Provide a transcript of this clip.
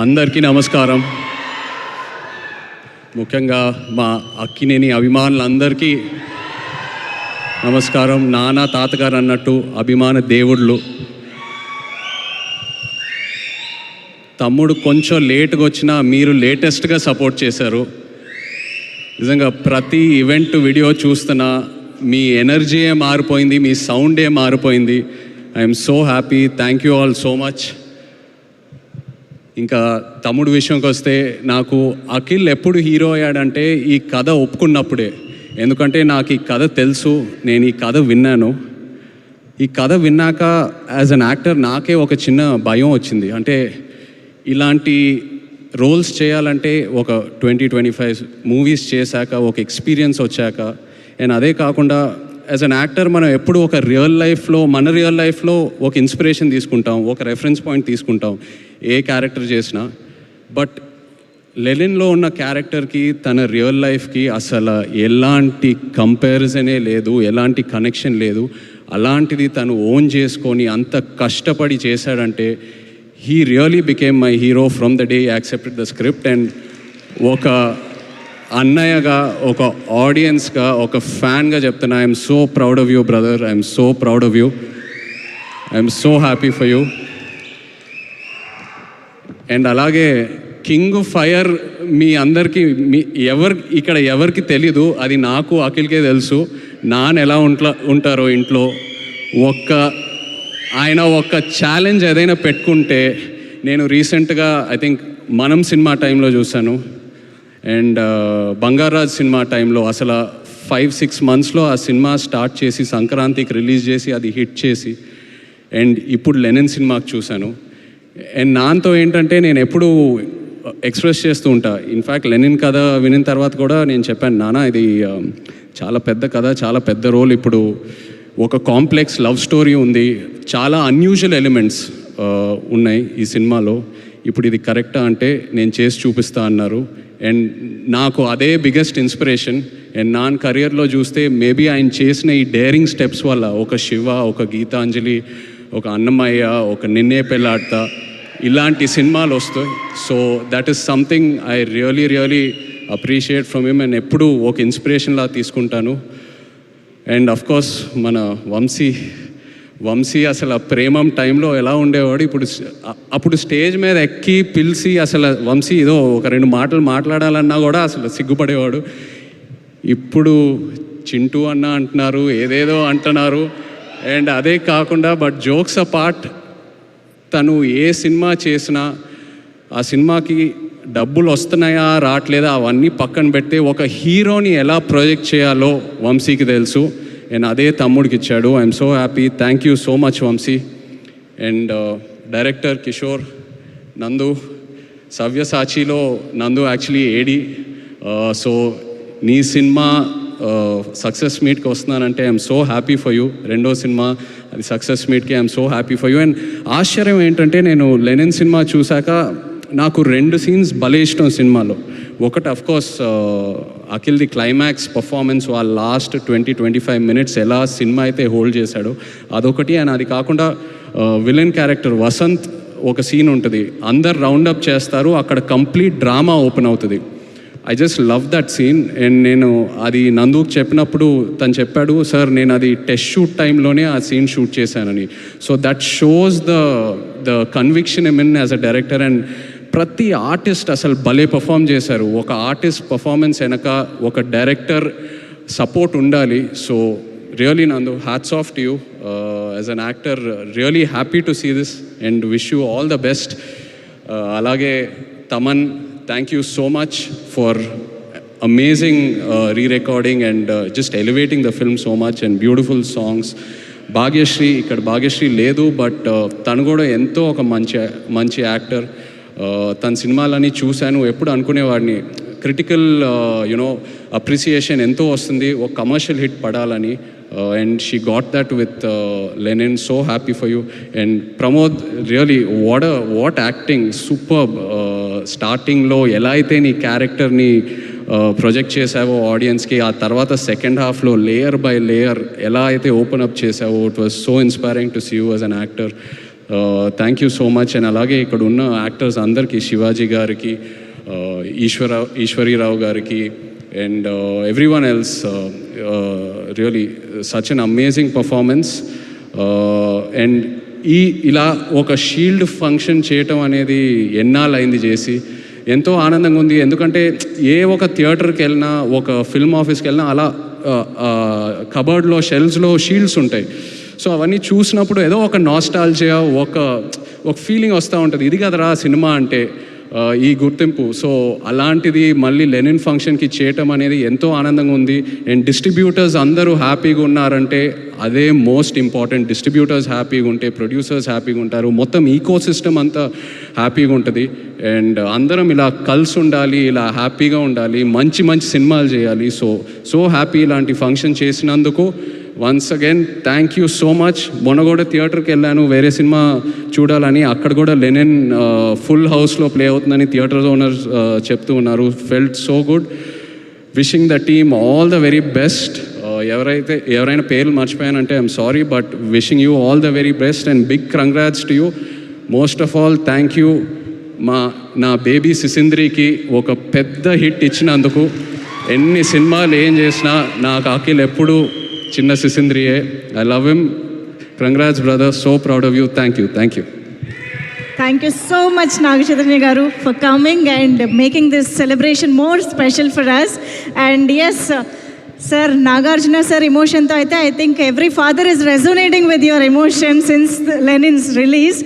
అందరికీ నమస్కారం. ముఖ్యంగా మా అక్కినేని అభిమానులందరికీ నమస్కారం. నాన్న తాతగారు అన్నట్టు అభిమాన దేవుళ్ళు. తమ్ముడు కొంచెం లేట్గా వచ్చినా మీరు లేటెస్ట్గా సపోర్ట్ చేశారు. నిజంగా ప్రతి ఈవెంట్ వీడియో చూస్తున్నా మీ ఎనర్జీయే మారిపోయింది, మీ సౌండే మారిపోయింది. I'm so happy. Thank you all so much. ఇంకా తమ్ముడు విషయంకి వస్తే, నాకు అఖిల్ ఎప్పుడు హీరో అయ్యాడంటే ఈ కథ ఒప్పుకున్నప్పుడే. ఎందుకంటే నాకు ఈ కథ తెలుసు, నేను ఈ కథ విన్నాను. ఈ కథ విన్నాక యాజ్ అన్ యాక్టర్ నాకే ఒక చిన్న భయం వచ్చింది. అంటే ఇలాంటి రోల్స్ చేయాలంటే ఒక 20-25 మూవీస్ చేశాక, ఒక ఎక్స్పీరియన్స్ వచ్చాక, అండ్ అదే కాకుండా యాజ్ అన్ యాక్టర్ మనం ఎప్పుడు ఒక మన రియల్ లైఫ్లో ఒక ఇన్స్పిరేషన్ తీసుకుంటాం, ఒక రెఫరెన్స్ పాయింట్ తీసుకుంటాం ఏ క్యారెక్టర్ చేసినా. బట్ లెనిన్లో ఉన్న క్యారెక్టర్కి తన రియల్ లైఫ్కి అసలు ఎలాంటి కంపారిజనే లేదు, ఎలాంటి కనెక్షన్ లేదు. అలాంటిది తను ఓన్ చేసుకొని అంత కష్టపడి చేశాడంటే he really became my hero from the day accepted the script. And ఒక అన్నయ్యగా, ఒక ఆడియన్స్గా, ఒక ఫ్యాన్గా చెప్తున్నా, I'm so proud of you brother. I'm so proud of you. I'm so happy for you. And అలాగే కింగ్ ఫైర్ మీ అందరికీ ఇక్కడ ఎవరికి తెలీదు, అది నాకు అఖిల్కే తెలుసు. నాన్న ఎలా ఉంటారో ఇంట్లో. ఆయన ఒక ఛాలెంజ్ ఏదైనా పెట్టుకుంటే, నేను రీసెంట్గా ఐ థింక్ మనం సినిమా టైంలో చూశాను, అండ్ బంగారాజ్ సినిమా టైంలో అసలు 5-6 మంత్స్లో ఆ సినిమా స్టార్ట్ చేసి సంక్రాంతికి రిలీజ్ చేసి అది హిట్ చేసి, అండ్ ఇప్పుడు లెనిన్ సినిమాకి చూశాను. అండ్ నాన్నతో ఏంటంటే నేను ఎప్పుడూ ఎక్స్ప్రెస్ చేస్తూ ఉంటా. ఇన్ఫ్యాక్ట్ లెనిన్ కథ వినిన తర్వాత కూడా నేను చెప్పాను, నాన్న ఇది చాలా పెద్ద కథ, చాలా పెద్ద రోల్. ఇప్పుడు ఒక కాంప్లెక్స్ లవ్ స్టోరీ ఉంది, చాలా అన్యూజువల్ ఎలిమెంట్స్ ఉన్నాయి ఈ సినిమాలో. ఇప్పుడు ఇది కరెక్టా అంటే నేను చేసి చూపిస్తా అన్నారు. అండ్ నాకు అదే బిగ్గెస్ట్ ఇన్స్పిరేషన్. అండ్ నాన్న కెరియర్లో చూస్తే మేబీ ఆయన చేసిన ఈ డేరింగ్ స్టెప్స్ వల్ల ఒక శివ, ఒక గీతాంజలి, ఒక అన్నమయ్య, ఒక నిన్నే పెళ్ళాడతా, ఇలాంటి సినిమాలు వస్తాయి. So that is something I really appreciate from him. And ఎప్పుడూ ఒక ఇన్స్పిరేషన్లా తీసుకుంటాను. అండ్ అఫ్కోర్స్ మన వంశీ అసలు ఆ ప్రేమం టైంలో ఎలా ఉండేవాడు. అప్పుడు స్టేజ్ మీద ఎక్కి పిలిచి అసలు వంశీ ఏదో ఒక 2 మాటలు మాట్లాడాలన్నా కూడా అసలు సిగ్గుపడేవాడు. ఇప్పుడు చింటూ అన్న అంటున్నారు, ఏదేదో అంటున్నారు. అండ్ అదే కాకుండా బట్ జోక్స్ అపార్ట్, తను ఏ సినిమా చేసినా ఆ సినిమాకి డబ్బులు వస్తున్నాయా రావట్లేదా అవన్నీ పక్కన పెడితే ఒక హీరోని ఎలా ప్రొజెక్ట్ చేయాలో వంశీకి తెలుసు. అండ్ అదే తమ్ముడికి ఇచ్చాడు. I'm so happy. Thank you so much Vamshi. And director Kishore, Nandu, సవ్యసాచిలో నందు యాక్చువల్లీ ఏడి. సో నీ సినిమా సక్సెస్ మీట్కి వస్తున్నానంటే I'm so happy for you. 2వ సినిమా అది సక్సెస్ మీట్కి I'm so happy for you. And ఆశ్చర్యం ఏంటంటే నేను లెనిన్ సినిమా చూశాక నాకు 2 సీన్స్ భలే ఇష్టం సినిమాలో. ఒకటి అఫ్కోర్స్ అఖిల్ది క్లైమాక్స్ పర్ఫార్మెన్స్, వాళ్ళ లాస్ట్ 20-25 మినిట్స్ ఎలా సినిమా అయితే హోల్డ్ చేశాడో అదొకటి. అండ్ అది కాకుండా విలన్ క్యారెక్టర్ వసంత్ ఒక సీన్ ఉంటుంది, అందరు రౌండప్ చేస్తారు, అక్కడ కంప్లీట్ డ్రామా ఓపెన్ అవుతుంది. I just love that scene. And నేను అది నందుకు చెప్పినప్పుడు తను చెప్పాడు, సార్ నేను అది టెస్ట్ షూట్ టైంలోనే ఆ సీన్ షూట్ చేశానని. So that shows the conviction I mean as a director. And ప్రతి ఆర్టిస్ట్ అసలు భలే పర్ఫామ్ చేశారు. ఒక ఆర్టిస్ట్ పర్ఫార్మెన్స్ వెనక ఒక డైరెక్టర్ సపోర్ట్ ఉండాలి. So really Nandu, hats off to you as an actor. Really happy to see this and wish you all the best. అలాగే Thaman, thank you so much for amazing re-recording and just elevating the film so much and beautiful songs. Bhagyashree, ఇక్కడ భాగ్యశ్రీ లేదు but తను కూడా ఎంతో ఒక మంచి actor. తన సినిమాలని చూశాను, ఎప్పుడు అనుకునేవాడిని క్రిటికల్ అప్రిసియేషన్ ఎంతో వస్తుంది, ఒక కమర్షియల్ హిట్ పడాలని. And she got that with Lenin. So happy for you. And Pramod, really what acting, superb. స్టార్టింగ్లో ఎలా అయితే నీ క్యారెక్టర్ని ప్రొజెక్ట్ చేసావో ఆడియన్స్కి, ఆ తర్వాత సెకండ్ హాఫ్లో లేయర్ బై లేయర్ ఎలా అయితే ఓపెన్ అప్ చేసావో, it was so inspiring to see you as an actor. Thank you so much. And అలాగే ఇక్కడ ఉన్న యాక్టర్స్ అందరికీ, శివాజీ గారికి, ఈశ్వరీరావు గారికి, and everyone else, really such an amazing performance. And ఇలా ఒక షీల్డ్ ఫంక్షన్ చేయటం అనేది ఎన్నాళ్ళైంది చేసి, ఎంతో ఆనందంగా ఉంది. ఎందుకంటే ఏ ఒక థియేటర్కి వెళ్ళినా, ఒక ఫిల్మ్ ఆఫీస్కి వెళ్ళినా అలా కబర్డ్లో, షెల్ఫ్స్లో షీల్డ్స్ ఉంటాయి. సో అవన్నీ చూసినప్పుడు ఏదో ఒక నాస్టాల్జియా, ఒక ఫీలింగ్ వస్తూ ఉంటుంది. ఇది కదరా సినిమా అంటే, ఈ గుర్తింపు. సో అలాంటిది మళ్ళీ లెనిన్ ఫంక్షన్కి చేయటం అనేది ఎంతో ఆనందంగా ఉంది. అండ్ డిస్ట్రిబ్యూటర్స్ అందరూ హ్యాపీగా ఉన్నారంటే అదే మోస్ట్ ఇంపార్టెంట్. డిస్ట్రిబ్యూటర్స్ హ్యాపీగా ఉంటే ప్రొడ్యూసర్స్ హ్యాపీగా ఉంటారు, మొత్తం ఈకో సిస్టమ్ అంతా హ్యాపీగా ఉంటుంది. అండ్ అందరం ఇలా కలిసి ఉండాలి, ఇలా హ్యాపీగా ఉండాలి, మంచి మంచి సినిమాలు చేయాలి. సో హ్యాపీ ఇలాంటి ఫంక్షన్ చేసినందుకు. Once again thank you so much. మొన్న కూడా థియేటర్కి వెళ్ళాను వేరే సినిమా చూడాలని, అక్కడ కూడా లెనిన్ ఫుల్ హౌస్లో ప్లే అవుతుందని థియేటర్ ఓనర్స్ చెప్తూ ఉన్నారు. Felt so good. Wishing the team all the very best. ఎవరైనా పేర్లు మర్చిపోయానంటే I'm sorry, but wishing you all the very best and big congrats to you. Most of all thank you నా baby సిసింద్రికి ఒక పెద్ద hit ఇచ్చినందుకు. ఎన్ని సినిమాలు ఏం చేసినా నాకు అఖిల్ ఎప్పుడు చిన్న సిసింద్రియే. I love him. Congrats brother, so proud of you. Thank you. Thank you so much, Nagachandra Garu, for coming and making this celebration more special for us. And yes, sir, Nagarjuna sir emotion tho I think every father is resonating with your emotion since Lenin's release.